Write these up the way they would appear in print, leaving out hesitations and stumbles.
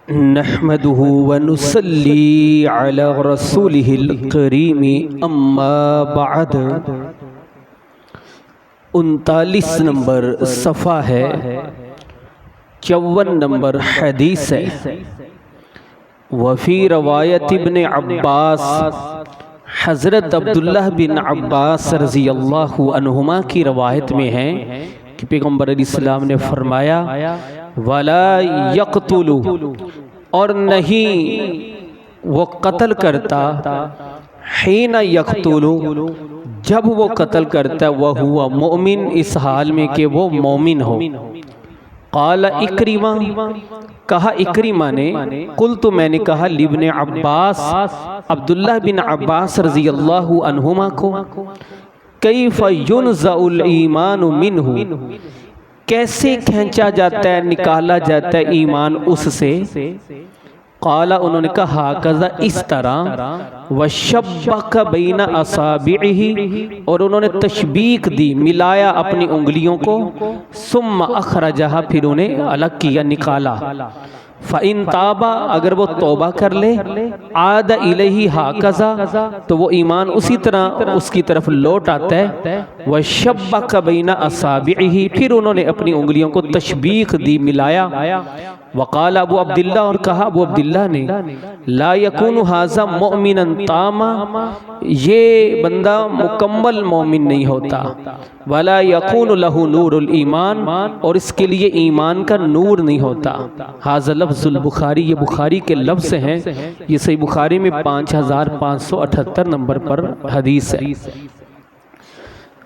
نحمده ونصلي على رسوله الكريم اما بعد 39 نمبر صفحہ ہے، 54 نمبر حدیث ہے۔ وفی روایت ابن عباس، حضرت عبداللہ بن عباس رضی اللہ عنہما کی روایت میں ہے کہ پیغمبر علیہ السلام نے فرمایا وَلَا يَقْتُلُ، اور نہیں وہ قتل کرتا، حین یقتل، جب وہ قتل کرتا وَهُوَ مؤمن، اس حال میں کہ وہ مومن ہو۔ قال اکرمہ، کہا اکرمہ نے، قلت میں نے کہا لابن عباس، عبداللہ بن عباس رضی اللہ عنہما کو، کیف ینزع الایمان منہ، کیسے کھینچا جاتا ہے، نکالا جاتا ہے ایمان اس سے؟ قال، انہوں نے کہا کذا، اس طرح، وشبک بین اصابعہ، اور انہوں نے تشبیک دی، ملایا اپنی انگلیوں کو، ثم اخرجہا، پھر انہیں الگ کیا، نکالا۔ فَإِن تَابَ، اگر وہ توبہ کر لے، عاد الیہ ہاکذا، تو وہ ایمان اسی طرح اس کی طرف لوٹ آتا ہے۔ وَشَبَّكَ بَيْنَ أَصَابِعِهِ، پھر انہوں نے اپنی انگلیوں کو تشبیک دی، ملایا۔ وقال ابو عبداللہ، اور کہا ابو عبداللہ نے، لا یکون ھذا مؤمنا تاما، یہ بندہ مکمل مومن نہیں ہوتا۔ ولا یکون لہ نور الایمان، اور اس کے لیے ایمان کا نور نہیں ہوتا۔ ھذا لفظ البخاری، یہ بخاری کے لفظ ہیں، یہ صحیح بخاری میں 5578 نمبر پر حدیث ہے۔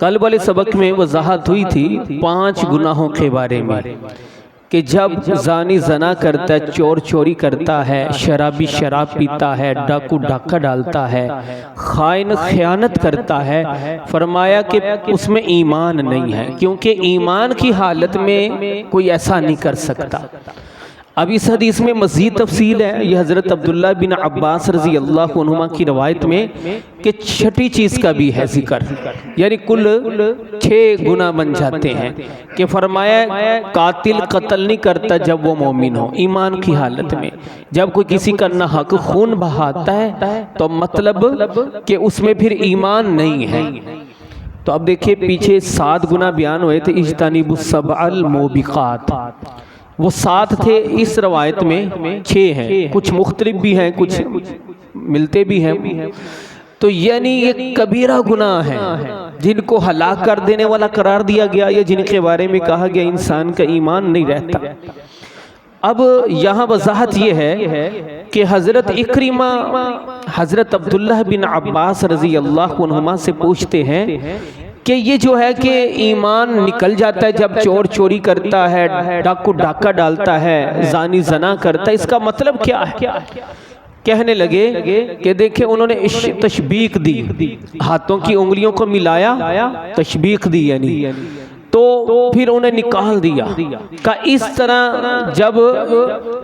کل والے سبق میں وضاحت ہوئی تھی 5 گناہوں کے بارے میں، کہ جب زانی زنا کرتا ہے، چور چوری کرتا ہے، شرابی شراب پیتا ہے، ڈاکو ڈاکہ ڈالتا ہے، خائن خیانت کرتا ہے، فرمایا کہ اس میں ایمان نہیں ہے، کیونکہ ایمان کی حالت میں کوئی ایسا نہیں کر سکتا۔ اب اس حدیث میں مزید تفصیل ہے، یہ حضرت عبداللہ بن عباس رضی اللہ عنہما کی روایت میں، کہ چھٹی چیز کا بھی ہے ذکر، یعنی کل 6 گناہ بن جاتے ہیں، کہ فرمایا قاتل قتل نہیں کرتا جب وہ مومن ہو، ایمان کی حالت میں۔ جب کوئی کسی کا ناحق خون بہاتا ہے تو مطلب کہ اس میں پھر ایمان نہیں ہے۔ تو اب دیکھیں پیچھے 7 گناہ بیان ہوئے تھے، اجتنبوا السبع الموبقات، وہ 7 تھے، اس روایت میں 6 ہیں، کچھ مختلف بھی ہیں، کچھ ملتے بھی ہیں۔ تو یعنی یہ کبیرہ گناہ ہیں جن کو ہلاک کر دینے والا قرار دیا گیا، یا جن کے بارے میں کہا گیا انسان کا ایمان نہیں رہتا۔ اب یہاں وضاحت یہ ہے کہ حضرت اکرمہ حضرت عبداللہ بن عباس رضی اللہ عنہما سے پوچھتے ہیں کہ یہ جو ہے کہ ایمان نکل جاتا ہے جب چور چوری کرتا ہے، ڈاکو ڈاکہ ڈالتا ہے، زانی زنا کرتا ہے، اس کا مطلب کیا ہے؟ کہنے لگے کہ دیکھیں انہوں نے تشبیک دی، ہاتھوں کی انگلیوں کو ملایا، تشبیک دی یعنی، تو پھر انہیں نکال دیا۔ کہ اس طرح جب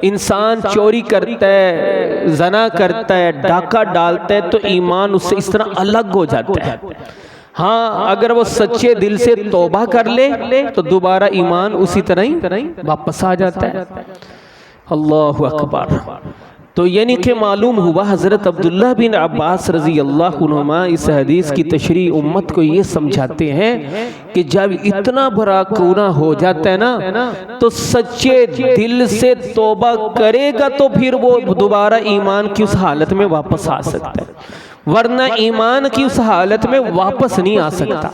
انسان چوری کرتا ہے، زنا کرتا ہے، ڈاکہ ڈالتا ہے، تو ایمان اس سے اس طرح الگ ہو جاتا ہے۔ ہاں اگر وہ سچے دل سے توبہ کر لے تو دوبارہ ایمان اسی طرح ہی واپس آ جاتا ہے۔ اللہ اکبر۔ تو یعنی کہ معلوم ہوا حضرت عبداللہ بن عباس رضی اللہ عنہما اس حدیث کی تشریح امت کو یہ سمجھاتے ہیں کہ جب اتنا بڑا گناہ ہو جاتا ہے نا، تو سچے دل سے توبہ کرے گا تو پھر وہ دوبارہ ایمان کی اس حالت میں واپس آ سکتا ہے، ورنہ ایمان کی اس حالت میں واپس نہیں آ سکتا۔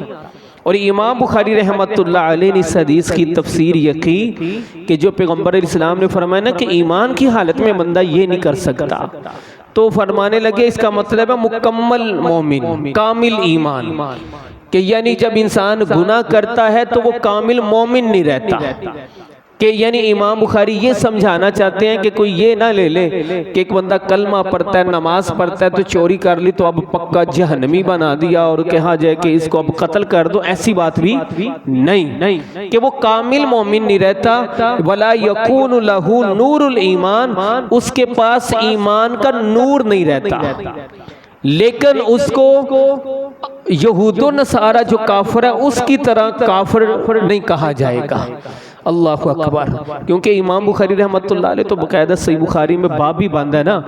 اور امام بخاری رحمۃ اللہ علیہ نے اس حدیث کی تفسیر یہ کی کہ جو پیغمبر علیہ السلام نے فرمایا نا کہ ایمان کی حالت میں بندہ یہ نہیں کر سکتا، تو فرمانے لگے اس کا مطلب ہے مکمل مومن، کامل ایمان، کہ یعنی جب انسان گناہ کرتا ہے تو وہ کامل مومن نہیں رہتا۔ کہ یعنی امام بخاری یہ سمجھانا چاہتے ہیں کہ کوئی یہ نہ لے لے کہ ایک بندہ کلمہ پڑھتا ہے، نماز پڑھتا ہے، تو چوری کر لی تو اب پکا جہنمی بنا دیا اور کہا جائے کہ اس کو اب قتل کر دو، ایسی بات بھی نہیں، کہ وہ کامل مومن نہیں رہتا۔ وَلَا يَكُونُ لَهُ نُورُ الْإِيمَانِ، اس کے پاس ایمان کا نور نہیں رہتا، لیکن اس کو یہود و نصارہ جو کافر ہے اس کی طرح کافر نہیں کہا جائے گا۔ اللہ اکبر. کیونکہ امام بخاری رحمۃ اللہ علیہ تو باقاعدہ صحیح بخاری میں باب بھی باندھا ہے نا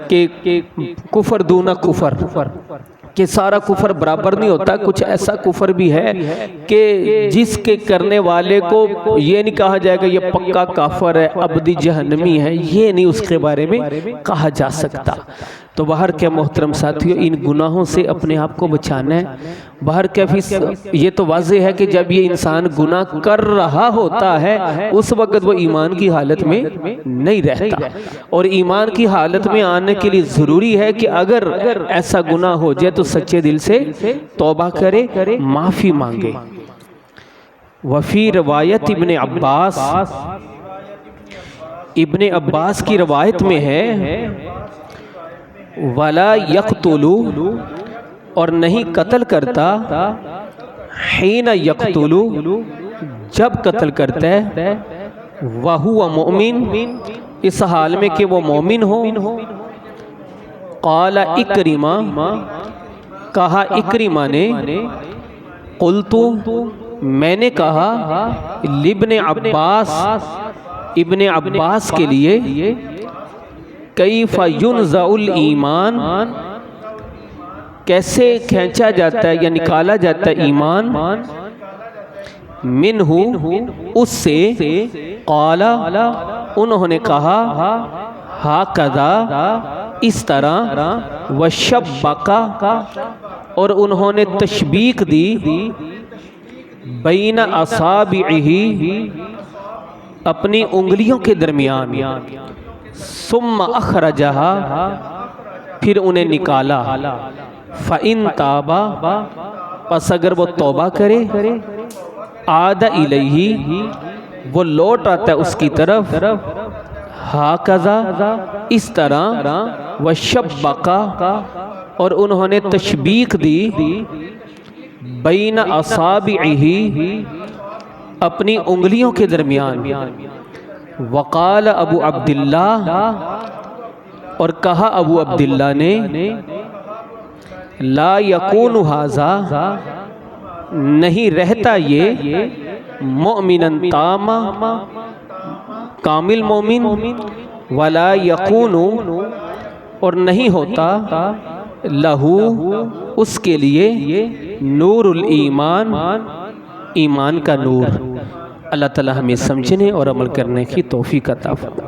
کہ کفر دونا کفر، کہ سارا کفر برابر نہیں ہوتا. کچھ ایسا کفر بھی ہے کہ جس کے کرنے والے کو یہ نہیں کہا جائے گا یہ پکا کافر ہے، ابدی جہنمی ہے، یہ نہیں اس کے بارے میں کہا جا سکتا. تو باہر کے محترم ساتھیوں، ان گناہوں سے اپنے آپ کو بچانا ہے. باہر کے یہ تو واضح ہے کہ جب یہ انسان گناہ کر رہا ہوتا ہے اس وقت وہ ایمان کی حالت میں نہیں رہتا، اور ایمان کی حالت میں آنے کے لیے ضروری ہے کہ اگر ایسا گناہ ہو جائے تو سچے دل سے توبہ کرے، معافی مانگے. وفی روایت ابن عباس کی روایت میں ہے وَلَا يَقْتُلُ، اور نہیں قتل کرتا، حین یقتل، جب قتل کرتا ہے، وَهُوَ مُؤْمِن، اس حال میں کہ وہ مومن ہو. قال اکرمہ، کہا اکرمہ نے، قلت، میں نے کہا، لابن عباس، ابن عباس کے لیے، کیف ینزع الایمان، کیسے کھینچا جاتا ہے یا نکالا جاتا ہے ایمان، منہ، اس سے. قال، انہوں نے کہا، ہاکذا، اس طرح، وشبک، اور انہوں نے تشبیک دی، بین اصابعہ، اپنی انگلیوں کے درمیان، ثم اخرجہا، پھر انہیں نکالا. فَإِن تَابَ، پس اگر وہ توبہ کرے، عاد الیہ، وہ لوٹ آتا ہے اس کی طرف، ہاکذا، اس طرح، وشبک، اور انہوں نے تشبیک دی، بین اصابعہ، اپنی انگلیوں کے درمیان. وقال ابو عبداللہ، اور کہا ابو عبداللہ نے، لا یکون ھذا، نہیں رہتا یہ، مؤمناً تاما، کامل مومن، ولا یکون، اور نہیں ہوتا، لہو، اس کے لیے، نور الایمان، ایمان کا نور. اللہ تعالی ہمیں سمجھنے اور عمل کرنے کی توفیق عطا فرمائے.